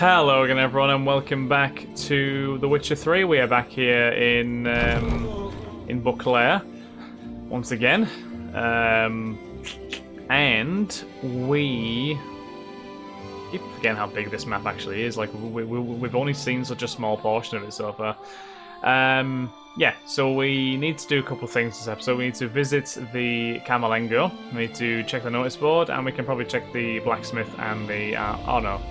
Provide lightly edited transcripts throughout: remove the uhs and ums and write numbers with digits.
Hello again, everyone, and welcome back to The Witcher 3. We are back here in Beauclair once again, and we keep forgetting how big this map actually is. Like we've only seen such a small portion of it so far. Yeah, so we need to do a couple of things this episode. We need to visit the Camerlengo, we need to check the notice board, and we can probably check the blacksmith and the oh no.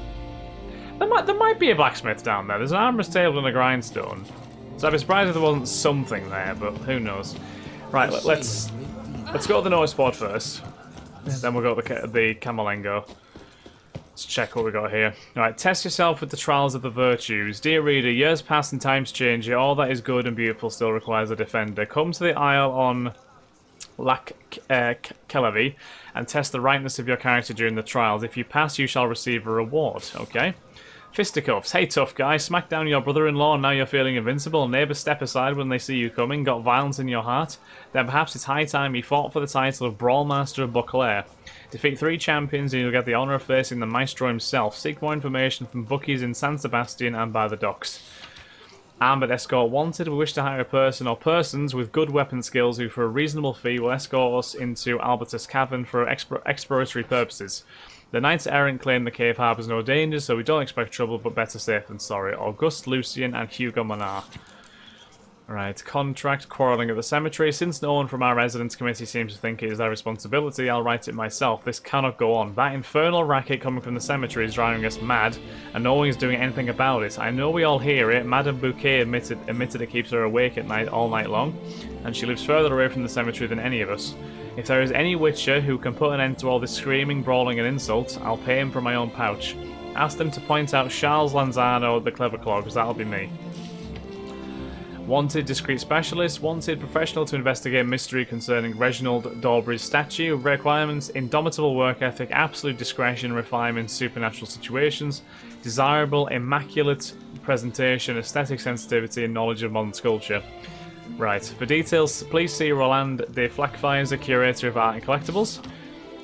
There might be a blacksmith down there. There's an armorer's table and a grindstone. So I'd be surprised if there wasn't something there, but who knows. Right, let's go to the notice board first. Then we'll go to the Camerlengo. Let's check what we got here. Alright, test yourself with the trials of the virtues. Dear reader, years pass and times change, yet all that is good and beautiful still requires a defender. Come to the Isle on Lac Kelavi and test the rightness of your character during the trials. If you pass, you shall receive a reward. Okay. Fisticuffs. Hey, tough guy. Smack down your brother-in-law and now you're feeling invincible. Neighbours step aside when they see you coming. Got violence in your heart? Then perhaps it's high time you fought for the title of Brawlmaster of Beauclair. Defeat 3 champions and you'll get the honour of facing the maestro himself. Seek more information from bookies in San Sebastian and by the docks. Armoured escort wanted. We wish to hire a person or persons with good weapon skills who for a reasonable fee will escort us into Albertus Cavern for exploratory purposes. The Knights Errant claim the cave harbours no danger, so we don't expect trouble, but better safe than sorry. Auguste Lucien and Hugo Monard. Right, contract, quarrelling at the cemetery. Since no one from our residence committee seems to think it is their responsibility, I'll write it myself. This cannot go on. That infernal racket coming from the cemetery is driving us mad, and no one is doing anything about it. I know we all hear it. Madame Bouquet admitted it keeps her awake at night all night long, and she lives further away from the cemetery than any of us. If there is any witcher who can put an end to all this screaming, brawling and insults, I'll pay him from my own pouch. Ask them to point out Charles Lanzano, the clever claw, because that'll be me. Wanted discreet specialist. Wanted professional to investigate mystery concerning Reginald Daubrey's statue. Requirements: indomitable work ethic, absolute discretion, refinement, supernatural situations. Desirable, immaculate presentation, aesthetic sensitivity, and knowledge of modern sculpture. Right, for details, please see Roland de Flakfires, the curator of art and collectibles,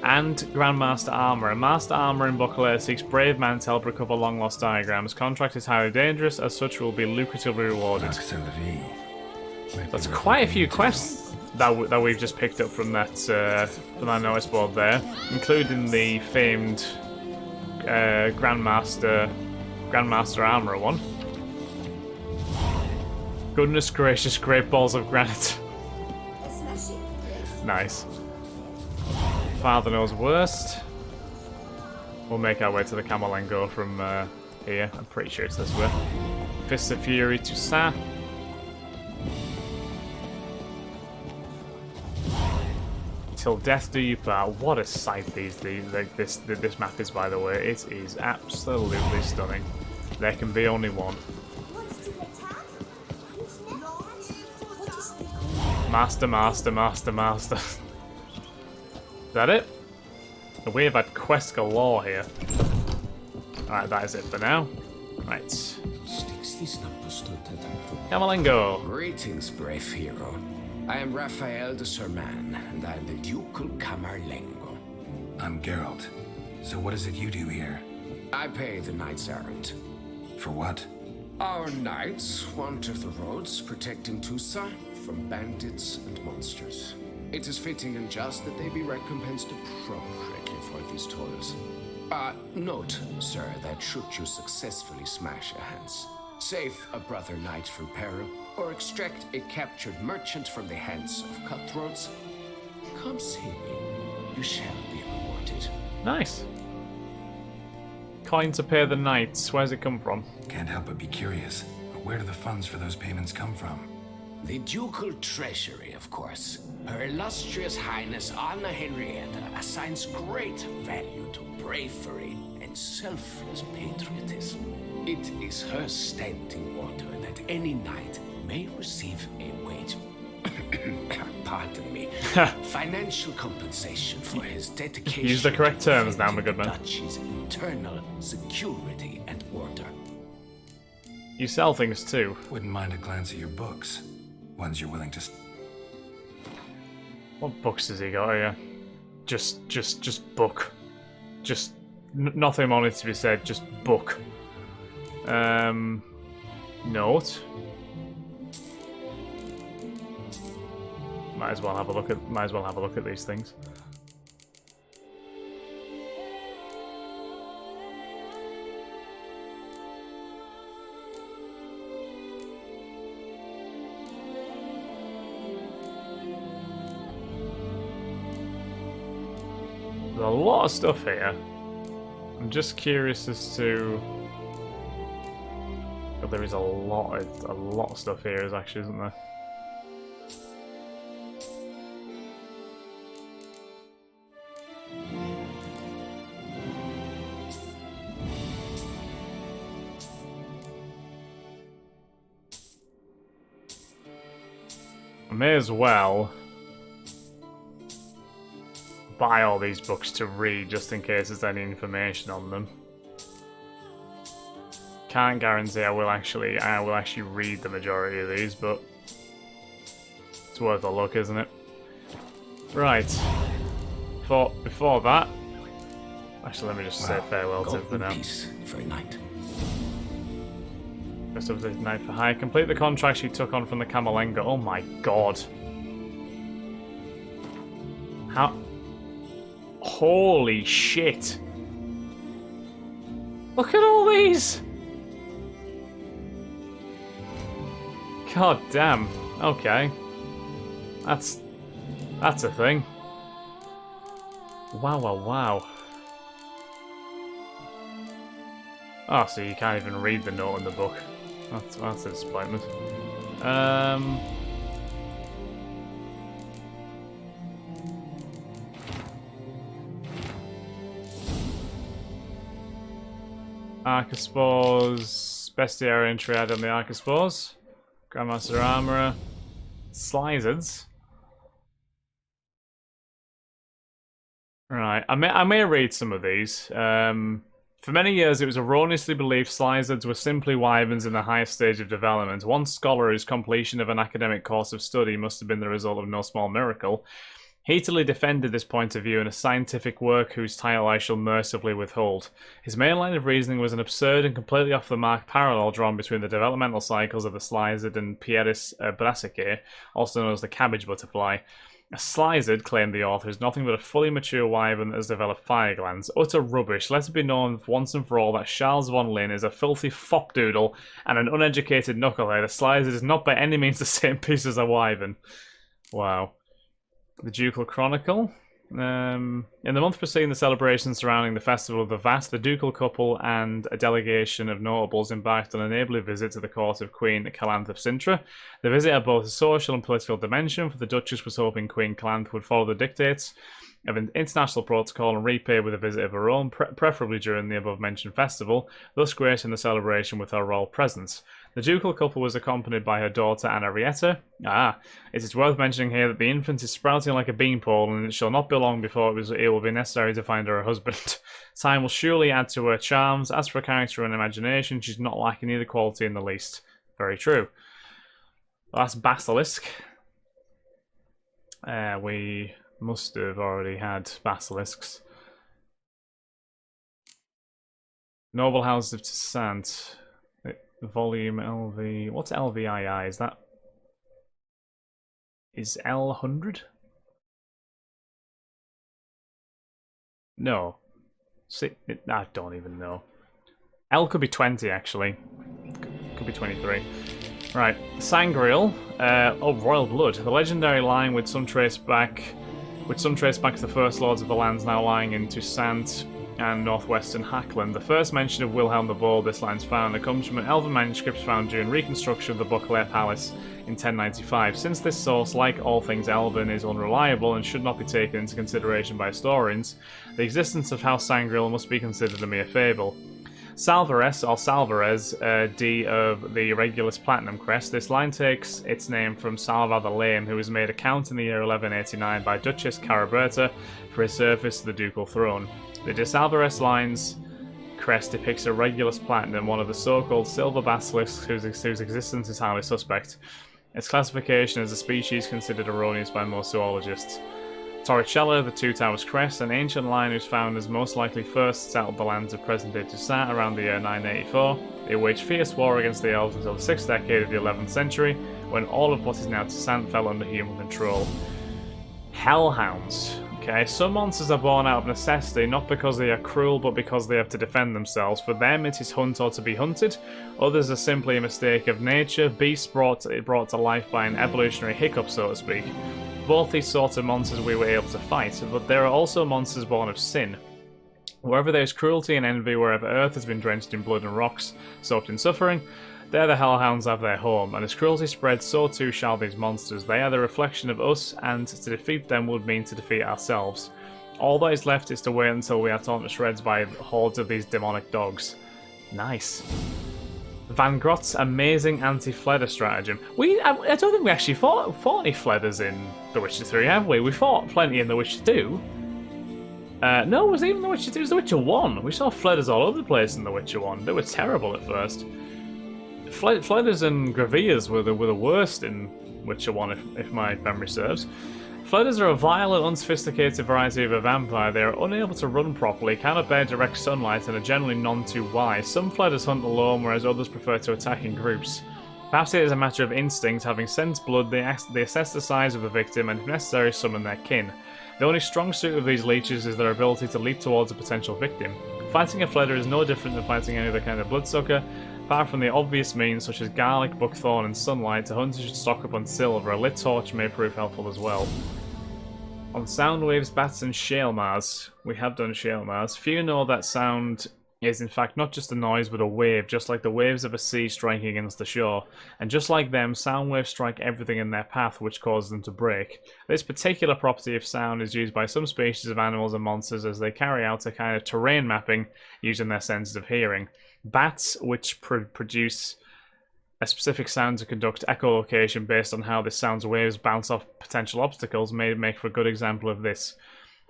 and Grandmaster Armor. A Master Armor in Beauclair seeks brave man to help recover long-lost diagrams. Contract is highly dangerous, as such will be lucratively rewarded. That's quite a few quests that we've just picked up from that notice board there, including the famed Grandmaster Armor one. Goodness gracious, great balls of granite. Nice. Father knows worst. We'll make our way to the Camerlengo from here. I'm pretty sure it's this way. Fists of Fury to Sa. Till death do you part. What a sight this map is, by the way. It is absolutely stunning. There can be only one. Master. Is that it? We have had quest galore here. Alright, that is it for now. Right. Camerlengo. Greetings, brave hero. I am Raphael de Serman, and I am the Ducal Camerlengo. I'm Geralt. So what is it you do here? I pay the Knights Errant. For what? Our knights wander the roads, protecting Tusa from bandits and monsters. It is fitting and just that they be recompensed appropriately for these toils. Note, sir, that should you successfully smash a Hans, save a brother knight from peril, or extract a captured merchant from the hands of cutthroats, come see me. You shall be rewarded. Nice. Coin to pay the knights. Where's it come from? Can't help but be curious. But where do the funds for those payments come from? The ducal treasury, of course. Her illustrious highness Anna Henrietta assigns great value to bravery and selfless patriotism. It is her standing order that any knight may receive a wage. Pardon me. Financial compensation for his dedication. Use the correct terms now, my good man. Duchy's internal security and order. You sell things too. Wouldn't mind a glance at your books. Ones you're willing to... What books has he got here? Just book. Just nothing on it to be said. Just book. Note. Might as well have a look at these things. There's a lot of stuff here. I'm just curious as to. But there is a lot of stuff here, isn't there? I may as well buy all these books to read just in case there's any information on them. Can't guarantee I will actually read the majority of these, but it's worth a look, isn't it? Right. Before that, actually, let me just say farewell to him for now. For a night. Rest of the night for hire. Complete the contracts you took on from the Camerlenga. Oh my god. How? Holy shit. Look at all these. God damn. Okay. That's a thing. Wow. Oh, so you can't even read the note in the book. That's a disappointment. Arcaspores, Bestiary and Triad on the Arcaspores. Grandmaster Armourer. Slizzards. Right, I may read some of these. For many years, it was erroneously believed Slizzards were simply wyverns in the highest stage of development. One scholar whose completion of an academic course of study must have been the result of no small miracle heatedly defended this point of view in a scientific work whose title I shall mercifully withhold. His main line of reasoning was an absurd and completely off-the-mark parallel drawn between the developmental cycles of the Slizzard and Pieris brassicae, also known as the cabbage butterfly. A Slizzard, claimed the author, is nothing but a fully mature wyvern that has developed fire glands. Utter rubbish. Let it be known once and for all that Charles von Lynn is a filthy fopdoodle and an uneducated knucklehead. A Slizzard is not by any means the same piece as a wyvern. Wow. The Ducal Chronicle. In the month preceding the celebrations surrounding the Festival of the Vast, the ducal couple and a delegation of notables embarked on a neighbourly visit to the court of Queen Calanthe of Sintra. The visit had both a social and political dimension, for the Duchess was hoping Queen Calanthe would follow the dictates of an international protocol and repay with a visit of her own, preferably during the above-mentioned festival, thus gracing the celebration with her royal presence. The ducal couple was accompanied by her daughter Anarietta. It is worth mentioning here that the infant is sprouting like a beanpole, and it shall not be long before it will be necessary to find her a husband. Time will surely add to her charms. As for character and imagination, she's not lacking either quality in the least. Very true. Well, that's Basilisk. We must have already had basilisks. Noble Houses of Toussaint. Volume LV. What's LVII? Is that? Is L 100? No. I don't even know. L could be 20 actually. Could be 23. Right. Sangreal. Royal Blood. The legendary line with some trace back to the first lords of the lands now lying in Toussaint and northwestern Hackland. The first mention of Wilhelm the Bold this line's found. It comes from an elven manuscript found during reconstruction of the Buccleuch Palace in 1095. Since this source, like all things elven, is unreliable and should not be taken into consideration by historians, the existence of House Sangreal must be considered a mere fable. Salvarez, or Salvarez, D of the Regulus Platinum Crest. This line takes its name from Salvar the Lame, who was made a count in the year 1189 by Duchess Caraberta for his service to the ducal throne. The De Salvarez line's crest depicts a Regulus Platinum, one of the so-called silver basilisks whose existence is highly suspect. Its classification as a species considered erroneous by most zoologists. Torricello, the Two Towers Crest, an ancient line whose founders most likely first settled the lands of present-day Toussaint around the year 984. They waged fierce war against the elves until the 6th decade of the 11th century, when all of what is now Toussaint fell under human control. Hellhounds. Okay, some monsters are born out of necessity, not because they are cruel, but because they have to defend themselves. For them, it is hunt or to be hunted. Others are simply a mistake of nature, beasts brought to life by an evolutionary hiccup, so to speak. Both these sorts of monsters we were able to fight, but there are also monsters born of sin. Wherever there is cruelty and envy, wherever earth has been drenched in blood and rocks, soaked in suffering, there the Hellhounds have their home, and as cruelty spreads, so too shall these monsters. They are the reflection of us, and to defeat them would mean to defeat ourselves. All that is left is to wait until we are torn to shreds by hordes of these demonic dogs. Nice. Van Grott's amazing anti-Fledder stratagem. I don't think we actually fought any Fledders in The Witcher 3, have we? We fought plenty in The Witcher 2. No, it was even The Witcher 2, it was The Witcher 1. We saw Fledders all over the place in The Witcher 1. They were terrible at first. Fledders and Graviers were the worst in Witcher 1, if my memory serves. Fledders are a vile and unsophisticated variety of a vampire. They are unable to run properly, cannot bear direct sunlight, and are generally none too wise. Some Fledders hunt alone, whereas others prefer to attack in groups. Perhaps it is a matter of instinct. Having sensed blood, they assess the size of the victim and, if necessary, summon their kin. The only strong suit of these leeches is their ability to leap towards a potential victim. Fighting a Fledder is no different than fighting any other kind of bloodsucker. Apart from the obvious means such as garlic, buckthorn, and sunlight, a hunter should stock up on silver. A lit torch may prove helpful as well. On Soundwaves, Bats, and Shalemars, we have done Shalemars. Few know that sound is in fact not just a noise but a wave, just like the waves of a sea striking against the shore. And just like them, sound waves strike everything in their path, which causes them to break. This particular property of sound is used by some species of animals and monsters as they carry out a kind of terrain mapping using their senses of hearing. Bats, which produce a specific sound to conduct echolocation based on how the sound's waves bounce off potential obstacles, may make for a good example of this.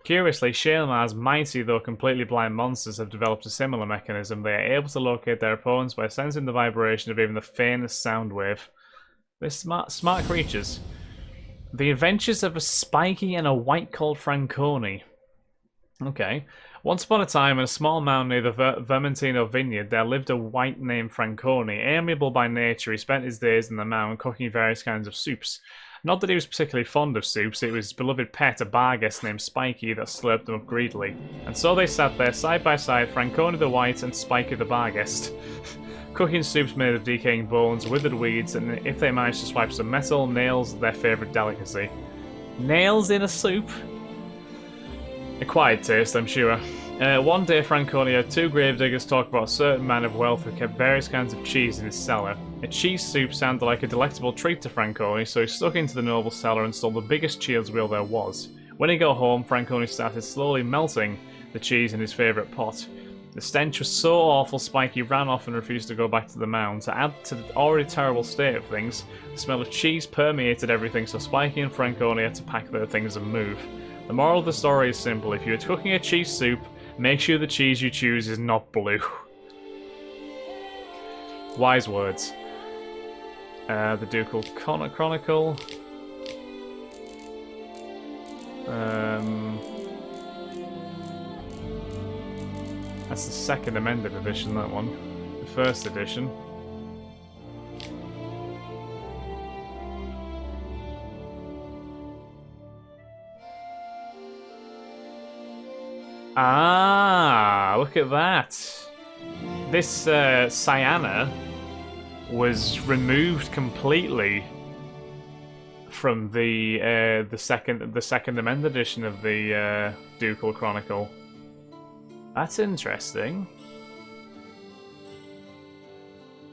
Curiously, Shalemars, mighty though completely blind monsters, have developed a similar mechanism. They are able to locate their opponents by sensing the vibration of even the faintest sound wave. They're smart creatures. The Adventures of a Spiky and a White called Franconi. Okay. Once upon a time, in a small mound near the Vermentino vineyard, there lived a white named Franconi. Amiable by nature, he spent his days in the mound cooking various kinds of soups. Not that he was particularly fond of soups, it was his beloved pet, a barguest named Spiky, that slurped them up greedily. And so they sat there, side by side, Franconi the white and Spiky the barguest, cooking soups made of decaying bones, withered weeds, and if they managed to swipe some metal, nails, their favourite delicacy. Nails in a soup? Acquired taste, I'm sure. One day, Franconi had two gravediggers talk about a certain man of wealth who kept various kinds of cheese in his cellar. A cheese soup sounded like a delectable treat to Franconi, so he stuck into the noble cellar and stole the biggest cheese wheel there was. When he got home, Franconi started slowly melting the cheese in his favourite pot. The stench was so awful, Spiky ran off and refused to go back to the mound. To add to the already terrible state of things, the smell of cheese permeated everything, so Spiky and Franconi had to pack their things and move. The moral of the story is simple. If you're cooking a cheese soup, make sure the cheese you choose is not blue. Wise words. The Ducal Chronicle. That's the second amended edition, that one. The first edition. Ah, look at that. This Cyana was removed completely from the second amended edition of the Ducal Chronicle. That's interesting.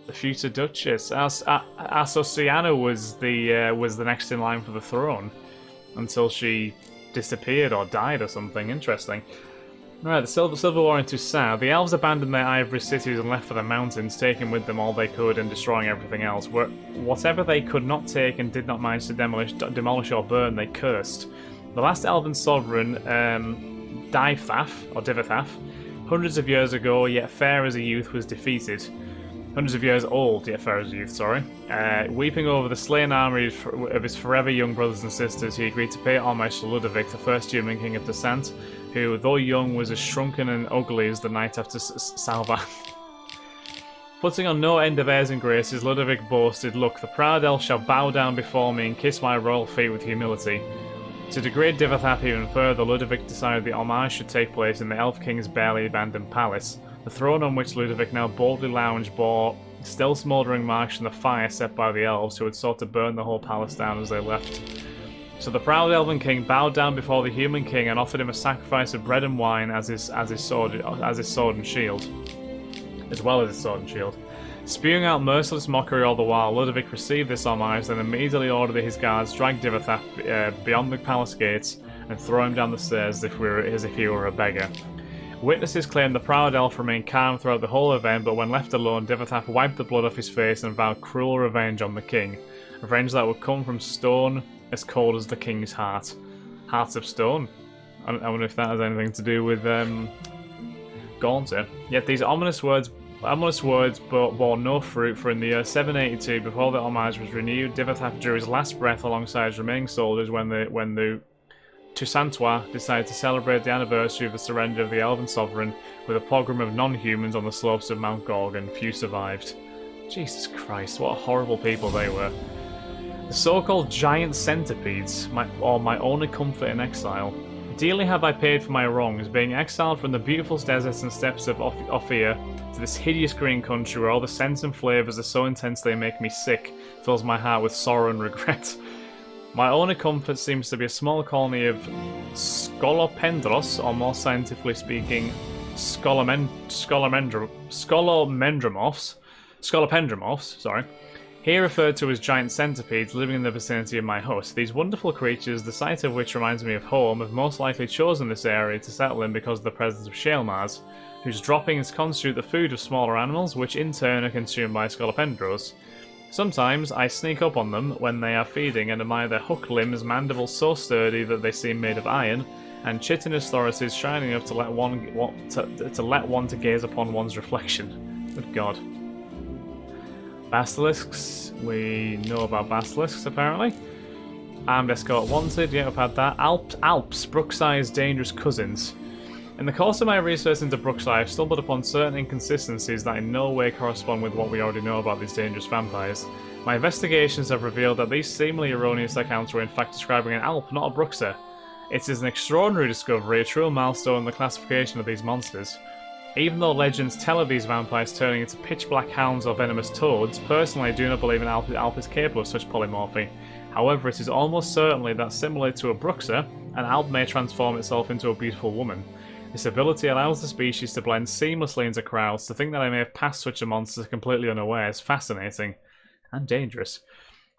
The future Duchess. So Cyana was the next in line for the throne until she disappeared or died or something. Interesting. Right, the Civil War in Toussaint. The elves abandoned their ivory cities and left for the mountains, taking with them all they could and destroying everything else. Whatever they could not take and did not manage to demolish or burn, they cursed. The last elven sovereign, Divthaf, hundreds of years ago, yet fair as a youth, was defeated. hundreds of years old, yeah, Pharaoh's youth, sorry. Weeping over the slain army of his forever young brothers and sisters, he agreed to pay homage to Ludovic, the first human king of Descent, who, though young, was as shrunken and ugly as the night after Salva. Putting on no end of airs and graces, Ludovic boasted, "Look, the proud elf shall bow down before me and kiss my royal feet with humility." To degrade Divathap even further, Ludovic decided the homage should take place in the Elf King's barely abandoned palace. The throne on which Ludovic now boldly lounged bore still smouldering marks from the fire set by the elves, who had sought to burn the whole palace down as they left. So the proud elven king bowed down before the human king and offered him a sacrifice of bread and wine as his sword and shield, as well as his sword and shield. Spewing out merciless mockery all the while, Ludovic received this homage, then immediately ordered his guards drag Divathap beyond the palace gates and throw him down the stairs as if he were a beggar. Witnesses claim the proud elf remained calm throughout the whole event, but when left alone, Divathap wiped the blood off his face and vowed cruel revenge on the king. Revenge that would come from stone as cold as the king's heart. Hearts of stone? I wonder if that has anything to do with Gaunter. Yet these ominous words bore no fruit, for in the year 782, before the homage was renewed, Divathap drew his last breath alongside his remaining soldiers when the Toussaintois decided to celebrate the anniversary of the surrender of the Elven Sovereign with a pogrom of non-humans on the slopes of Mount Gorgon. Few survived. Jesus Christ, what horrible people they were. The so-called giant centipedes, my only comfort in exile. Dearly have I paid for my wrongs, being exiled from the beautiful deserts and steppes of Ophir to this hideous green country where all the scents and flavours are so intense they make me sick, fills my heart with sorrow and regret. My only comfort seems to be a small colony of Scolopendros, or more scientifically speaking, Scolopendromorphs, sorry. Here referred to as giant centipedes living in the vicinity of my hut. These wonderful creatures, the sight of which reminds me of home, have most likely chosen this area to settle in because of the presence of shale mars, whose droppings constitute the food of smaller animals, which in turn are consumed by Scolopendros. Sometimes I sneak up on them when they are feeding and admire their hook limbs, mandibles so sturdy that they seem made of iron, and chitinous thoraces shining enough to let one to gaze upon one's reflection. Good God. Basilisks. We know about basilisks apparently. Armed escort wanted. Yeah, I've had that. Alps. Brookside's dangerous cousins. In the course of my research into Brookside, I've stumbled upon certain inconsistencies that in no way correspond with what we already know about these dangerous vampires. My investigations have revealed that these seemingly erroneous accounts were in fact describing an Alp, not a Bruxer. It is an extraordinary discovery, a true milestone in the classification of these monsters. Even though legends tell of these vampires turning into pitch-black hounds or venomous toads, personally I do not believe an Alp is capable of such polymorphy. However, it is almost certainly that similar to a Bruxer, an Alp may transform itself into a beautiful woman. This ability allows the species to blend seamlessly into crowds. To think that I may have passed such a monster completely unaware is fascinating and dangerous.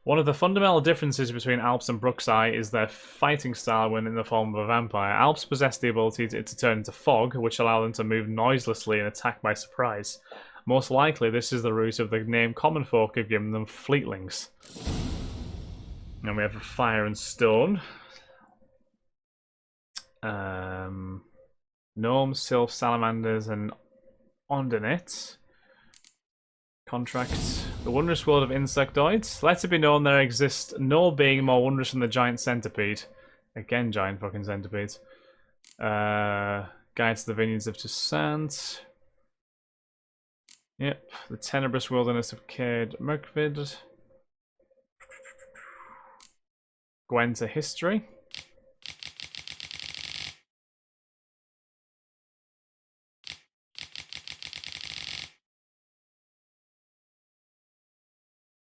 One of the fundamental differences between Alps and Bruxi is their fighting style when in the form of a vampire. Alps possess the ability to turn into fog, which allow them to move noiselessly and attack by surprise. Most likely, this is the root of the name common folk have given them, fleetlings. And we have fire and stone. Gnomes, sylphs, salamanders, and ondinets. Contract. The wondrous world of insectoids. Let it be known there exists no being more wondrous than the giant centipede. Again, giant fucking centipedes. Guide to the vineyards of Toussaint. Yep. The tenebrous wilderness of Caed Merkvid. Gwent a history.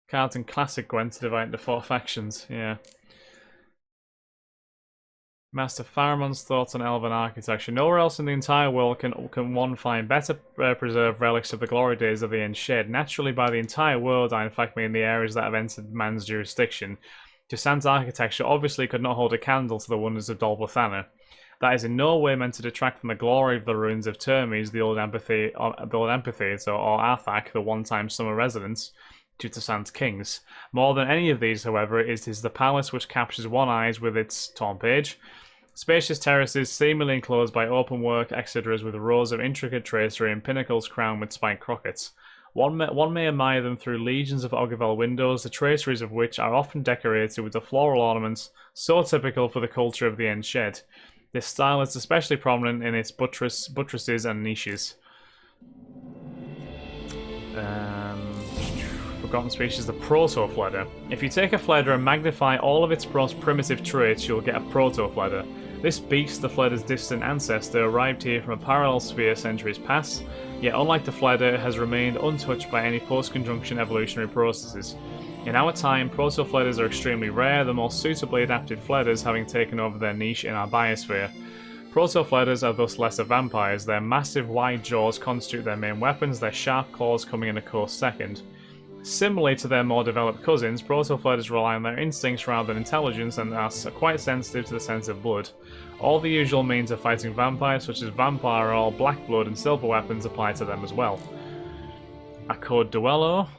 Carlton Classic Gwent to divide into 4 factions, yeah. Master Pharamon's thoughts on elven architecture. Nowhere else in the entire world can one find better preserved relics of the glory days of the Enshade. Naturally, by the entire world, I in fact mean the areas that have entered man's jurisdiction. Toussaint's architecture obviously could not hold a candle to the wonders of Dol Blathanna. That is in no way meant to detract from the glory of the ruins of Termes, the old amphitheatre, or Arthak, the one-time summer residence to Toussaint's kings. More than any of these, however, it is the palace which captures one eye with its torn page. Spacious terraces seemingly enclosed by open work exedras with rows of intricate tracery and pinnacles crowned with spiked crockets. One may admire them through legions of Ogrevel windows, the traceries of which are often decorated with the floral ornaments so typical for the culture of the End Shed. This style is especially prominent in its buttresses and niches. Forgotten species, the Proto-Fleder. If you take a Fleder and magnify all of its most primitive traits, you'll get a Proto-Fleder. This beast, the Fleder's distant ancestor, arrived here from a parallel sphere centuries past, yet unlike the Fleder, it has remained untouched by any post-conjunction evolutionary processes. In our time, Proto-Fleders are extremely rare, the most suitably adapted Fleders having taken over their niche in our biosphere. Proto-Fleders are thus lesser vampires. Their massive wide jaws constitute their main weapons, their sharp claws coming in a close second. Similarly to their more developed cousins, Proto-Fleders rely on their instincts rather than intelligence and are quite sensitive to the sense of blood. All the usual means of fighting vampires, such as vampire oil, black blood, and silver weapons, apply to them as well. A code duello.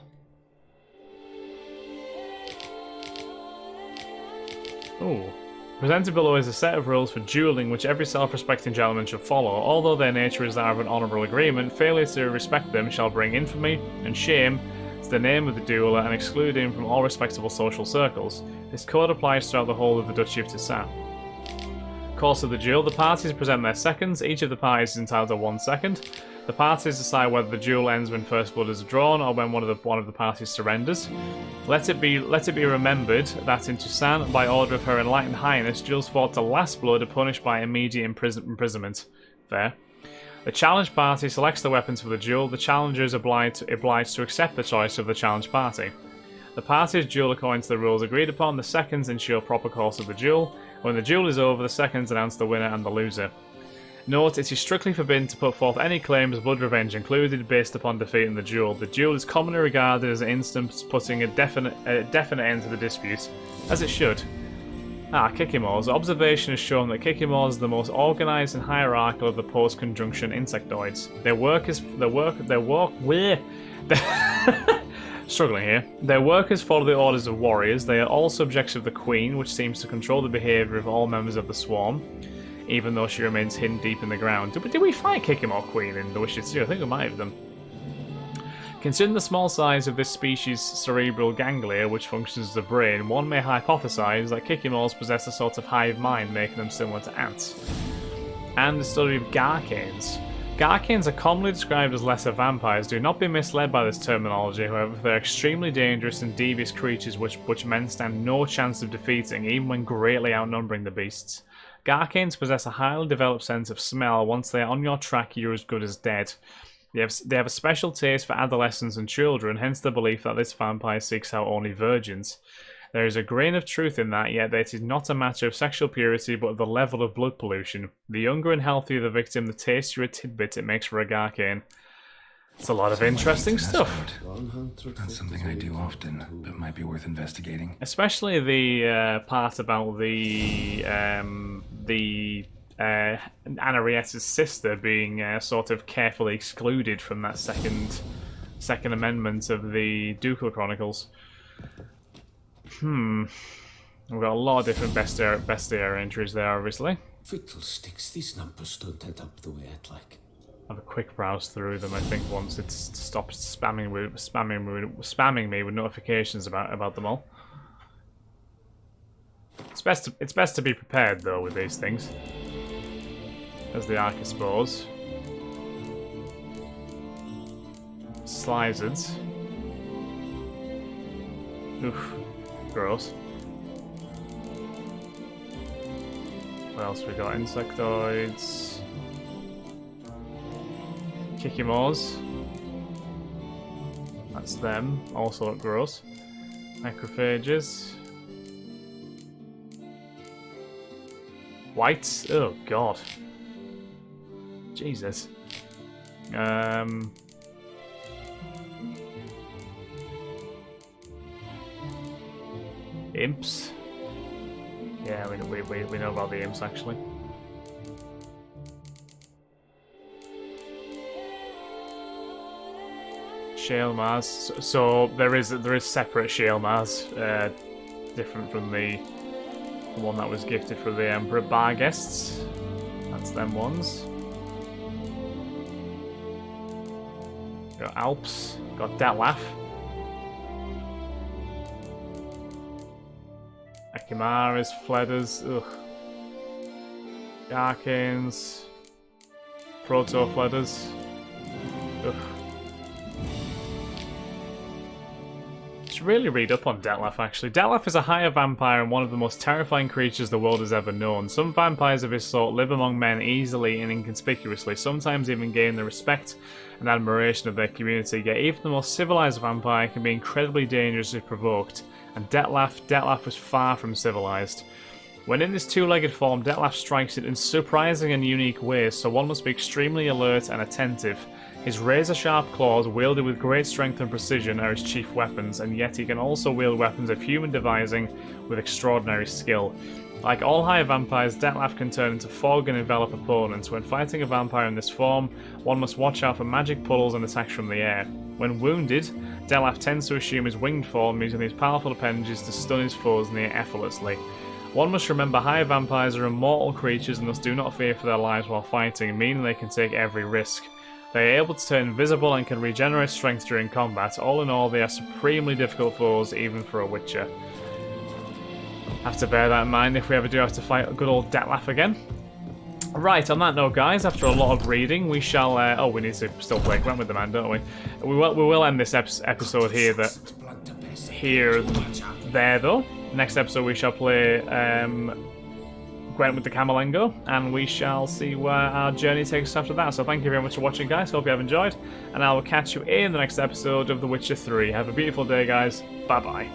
Ooh. Presented below is a set of rules for dueling which every self-respecting gentleman should follow. Although their nature is that of an honourable agreement, failure to respect them shall bring infamy and shame to the name of the dueler and exclude him from all respectable social circles. This code applies throughout the whole of the Duchy of Tissan. Course of the duel. The parties present their seconds. Each of the parties is entitled to 1 second. The parties decide whether the duel ends when first blood is drawn or when one of the parties surrenders. Let it be remembered that in Toussaint, by order of Her Enlightened Highness, duels fought to last blood are punished by immediate imprisonment. Fair. The challenged party selects the weapons for the duel. The challenger is obliged to accept the choice of the challenged party. The parties duel according to the rules agreed upon. The seconds ensure proper course of the duel. When the duel is over, the seconds announce the winner and the loser. Note, it is strictly forbidden to put forth any claims, blood revenge included, based upon defeat in the duel. The duel is commonly regarded as an instance putting a definite end to the dispute, as it should. Kikimores. Observation has shown that Kikimores is the most organised and hierarchical of the post-conjunction insectoids. Struggling here. Their workers follow the orders of warriors. They are all subjects of the Queen, which seems to control the behaviour of all members of the swarm, even though she remains hidden deep in the ground. Did we fight Kikimore Queen in the Wishes 2? I think we might have done. Considering the small size of this species' cerebral ganglia, which functions as a brain, one may hypothesize that Kikimores possess a sort of hive mind, making them similar to ants. And the study of Garcanes. Garcanes are commonly described as lesser vampires. Do not be misled by this terminology, however, they're extremely dangerous and devious creatures which men stand no chance of defeating, even when greatly outnumbering the beasts. Garcanes possess a highly developed sense of smell. Once they are on your track, you're as good as dead. They have a special taste for adolescents and children, hence the belief that this vampire seeks out only virgins. There is a grain of truth in that, yet it is not a matter of sexual purity, but of the level of blood pollution. The younger and healthier the victim, the tastier a tidbit it makes for a Garcane. It's a lot of interesting stuff. Not something I do often, but might be worth investigating. Especially the part about the Anarietta's sister being sort of carefully excluded from that second amendment of the Ducal Chronicles. We've got a lot of different bestiary entries there, obviously. Fiddlesticks, these numbers don't add up the way I'd like. Have a quick browse through them. I think once it's stopped spamming me with notifications about them all. It's best to be prepared though with these things, as the Archispores, Slizards. Oof, gross. What else we got? Insectoids. Kikimores. That's them. Also look gross. Necrophages. Whites. Oh god. Jesus. Imps. Yeah, we know about the imps actually. Shale Mars. So there is separate Shale Mars, different from the one that was gifted for the Emperor Bar guests. That's them ones. Got Alps. Got Detlef. Akimaras, Fledders. Ugh. Arcanes. Proto Fledders. Ugh. Should really read up on Detlef, actually. Detlef is a higher vampire and one of the most terrifying creatures the world has ever known. Some vampires of his sort live among men easily and inconspicuously, sometimes even gain the respect and admiration of their community, yet even the most civilized vampire can be incredibly dangerous if provoked, and Detlef was far from civilized. When in this two-legged form, Detlef strikes it in surprising and unique ways, so one must be extremely alert and attentive. His razor-sharp claws, wielded with great strength and precision, are his chief weapons, and yet he can also wield weapons of human devising with extraordinary skill. Like all higher vampires, Detlef can turn into fog and envelop opponents. When fighting a vampire in this form, one must watch out for magic puddles and attacks from the air. When wounded, Detlef tends to assume his winged form, using his powerful appendages to stun his foes near effortlessly. One must remember higher vampires are immortal creatures and thus do not fear for their lives while fighting, meaning they can take every risk. They are able to turn invisible and can regenerate strength during combat. All in all, they are supremely difficult foes, even for a Witcher. Have to bear that in mind if we ever do have to fight a good old Detlef again. Right, on that note, guys, after a lot of reading, we shall... oh, we need to still play Gwent with the man, don't we? We will end this episode here, there, though. Next episode, we shall play Gwent with the Camelengo, and we shall see where our journey takes us after that. So thank you very much for watching, guys. Hope you have enjoyed, and I will catch you in the next episode of The Witcher 3. Have a beautiful day, guys. Bye-bye.